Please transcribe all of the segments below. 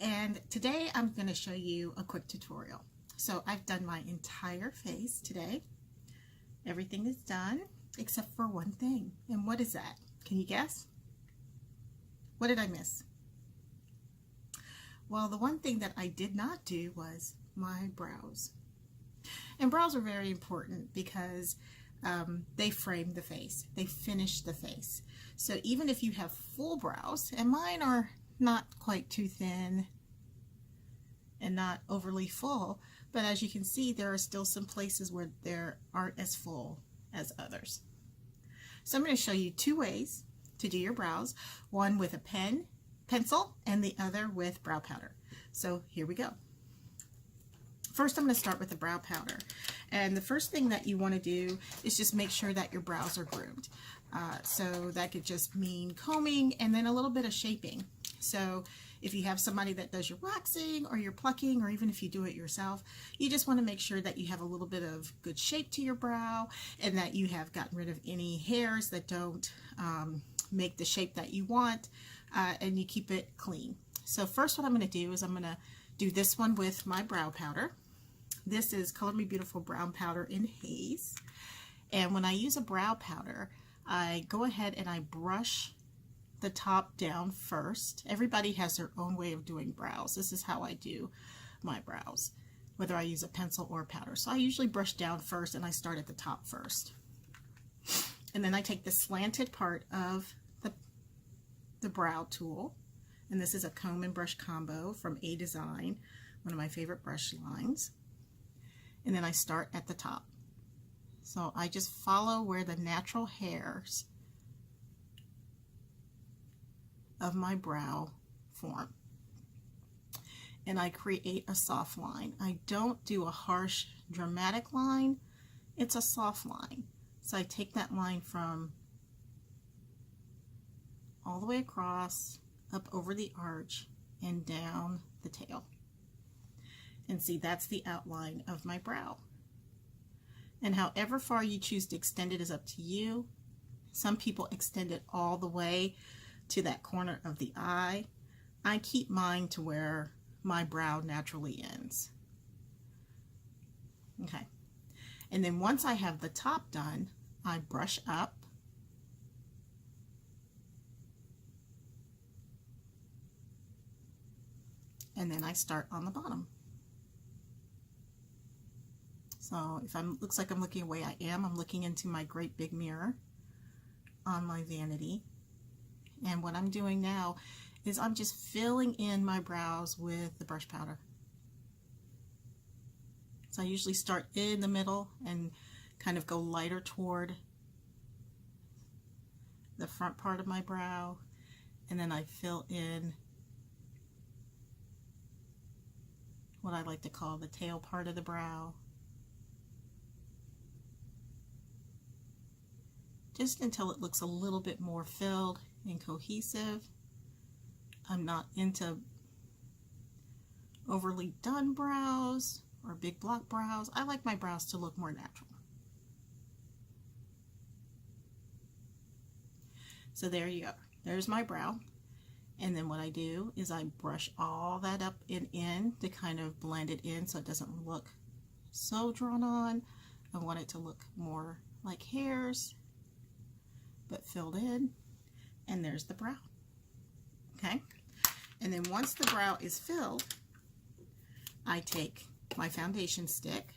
and today I'm going to show you a quick tutorial. So I've done my entire face today. Everything is done except for one thing. And what is that? Can you guess? What did I miss? Well, the one thing that I did not do was my brows. And brows are very important because they frame the face. They finish the face. So even if you have full brows, and mine are not quite too thin and not overly full, but as you can see, there are still some places where they aren't as full as others. So I'm going to show you two ways to do your brows, one with a pencil, and the other with brow powder. So here we go. First, I'm going to start with the brow powder. And the first thing that you want to do is just make sure that your brows are groomed. So that could just mean combing and then a little bit of shaping. So if you have somebody that does your waxing or your plucking, or even if you do it yourself, you just want to make sure that you have a little bit of good shape to your brow and that you have gotten rid of any hairs that don't make the shape that you want, and you keep it clean. So first what I'm going to do is I'm going to do this one with my brow powder. This is Color Me Beautiful Brown Powder in Haze. And when I use a brow powder, I go ahead and I brush the top down first. Everybody has their own way of doing brows. This is how I do my brows, whether I use a pencil or a powder. So I usually brush down first and I start at the top first. And then I take the slanted part of the brow tool, and this is a comb and brush combo from A Design, one of my favorite brush lines. And then I start at the top. So I just follow where the natural hairs of my brow form. And I create a soft line. I don't do a harsh, dramatic line. It's a soft line. So I take that line from all the way across, up over the arch, and down the tail. And see, that's the outline of my brow. And however far you choose to extend it is up to you. Some people extend it all the way to that corner of the eye. I keep mine to where my brow naturally ends. Okay. And then once I have the top done, I brush up. And then I start on the bottom. So if looks like I'm looking the way I am, I'm looking into my great big mirror on my vanity. And what I'm doing now is I'm just filling in my brows with the brush powder. So I usually start in the middle and kind of go lighter toward the front part of my brow, and then I fill in what I like to call the tail part of the brow, just until it looks a little bit more filled and cohesive. I'm not into overly done brows or big block brows. I like my brows to look more natural. So there you go. There's my brow. And then what I do is I brush all that up and in to kind of blend it in so it doesn't look so drawn on. I want it to look more like hairs, but filled in. And there's the brow. Okay? And then once the brow is filled, I take my foundation stick.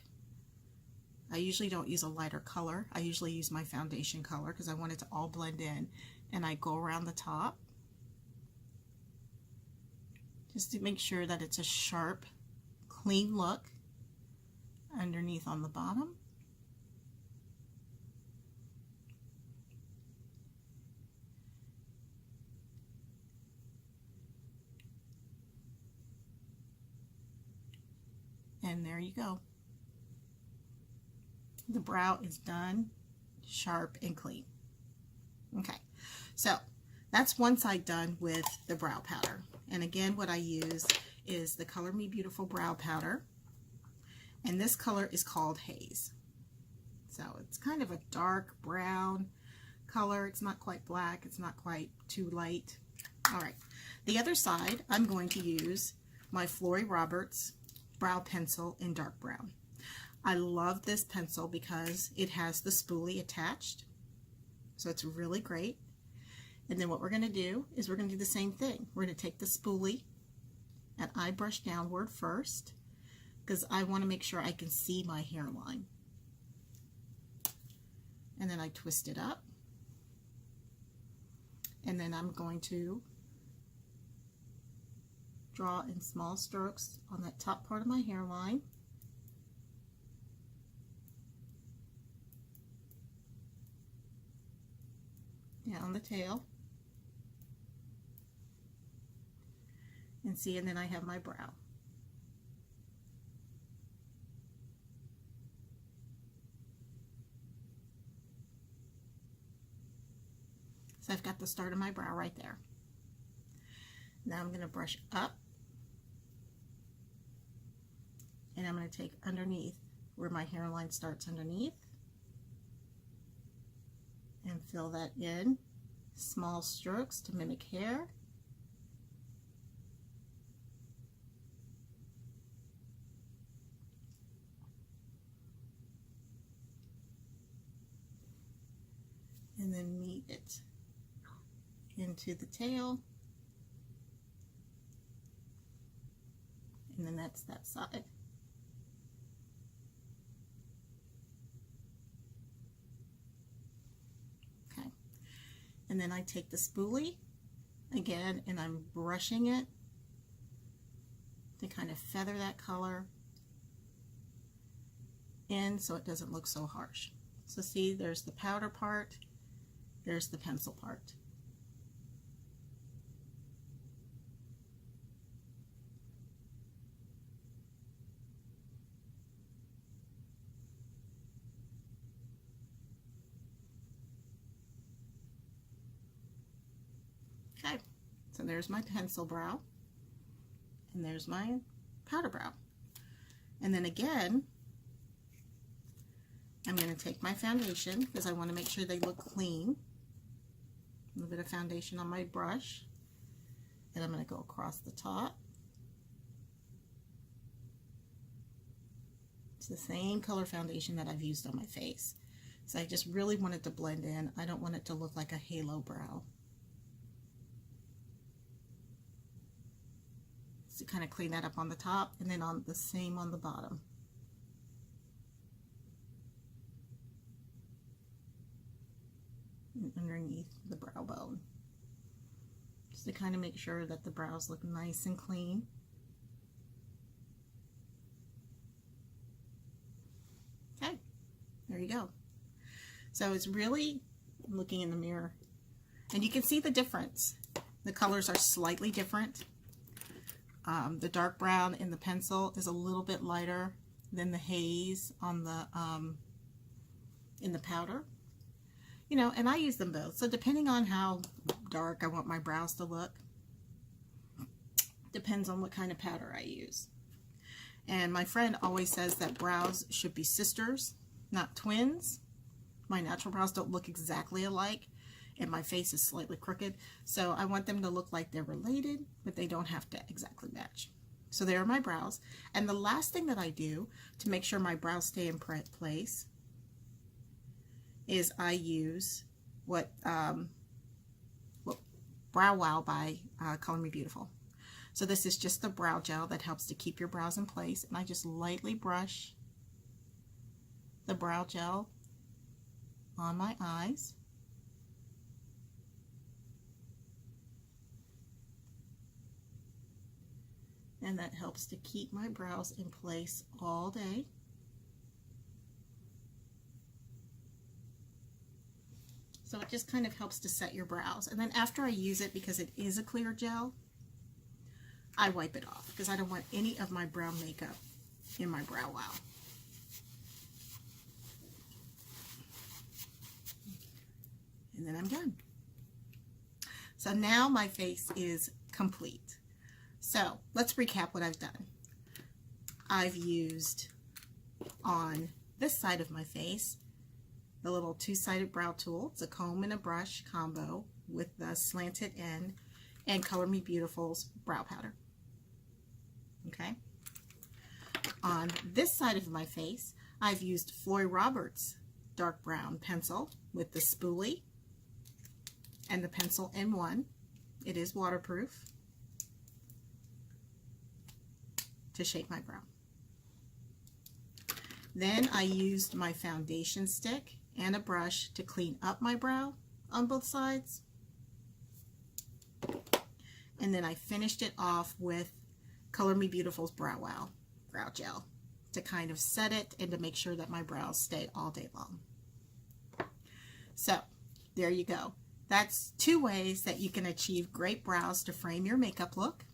I usually don't use a lighter color. I usually use my foundation color because I want it to all blend in. And I go around the top just to make sure that it's a sharp, clean look underneath on the bottom. And there you go. The brow is done, sharp and clean. Okay, so that's one side done with the brow powder. And again, what I use is the Color Me Beautiful Brow Powder. And this color is called Haze. So it's kind of a dark brown color. It's not quite black. It's not quite too light. All right. The other side, I'm going to use my Flori brow pencil in dark brown. I love this pencil because it has the spoolie attached, so it's really great. And then what we're going to do is we're going to do the same thing. We're going to take the spoolie and I brush downward first because I want to make sure I can see my hairline. And then I twist it up. And then I'm going to draw in small strokes on that top part of my hairline. Down the tail. And see, and then I have my brow. So I've got the start of my brow right there. Now I'm going to brush up, and I'm going to take underneath where my hairline starts underneath and fill that in, small strokes to mimic hair. And then meet it into the tail, and then that's that side. Okay, and then I take the spoolie again and I'm brushing it to kind of feather that color in so it doesn't look so harsh. So see, there's the powder part, there's the pencil part. Okay, so there's my pencil brow, and there's my powder brow. And then again, I'm going to take my foundation because I want to make sure they look clean. A little bit of foundation on my brush, and I'm going to go across the top. It's the same color foundation that I've used on my face. So I just really want it to blend in. I don't want it to look like a halo brow. To kind of clean that up on the top, and then on the same on the bottom. And underneath the brow bone. Just to kind of make sure that the brows look nice and clean. Okay, there you go. So it's really, I'm looking in the mirror, and you can see the difference. The colors are slightly different. The dark brown in the pencil is a little bit lighter than the haze on the in the powder. You know, and I use them both. So depending on how dark I want my brows to look, depends on what kind of powder I use. And my friend always says that brows should be sisters, not twins. My natural brows don't look exactly alike, and my face is slightly crooked, so I want them to look like they're related, but they don't have to exactly match. So there are my brows, and the last thing that I do to make sure my brows stay in place is I use what Brow Wow by Color Me Beautiful. So this is just the brow gel that helps to keep your brows in place, and I just lightly brush the brow gel on my eyes. And that helps to keep my brows in place all day. So it just kind of helps to set your brows. And then after I use it, because it is a clear gel, I wipe it off because I don't want any of my brown makeup in my Brow Wow. And then I'm done. So now my face is complete. So let's recap what I've done. I've used on this side of my face the little two-sided brow tool. It's a comb and a brush combo with the slanted end and Color Me Beautiful's brow powder. Okay. On this side of my face, I've used Flori dark brown pencil with the spoolie and the pencil M1. It is waterproof to shape my brow. Then I used my foundation stick and a brush to clean up my brow on both sides. And then I finished it off with Color Me Beautiful's Brow Wow brow gel to kind of set it and to make sure that my brows stay all day long. So there you go. That's 2 ways that you can achieve great brows to frame your makeup look.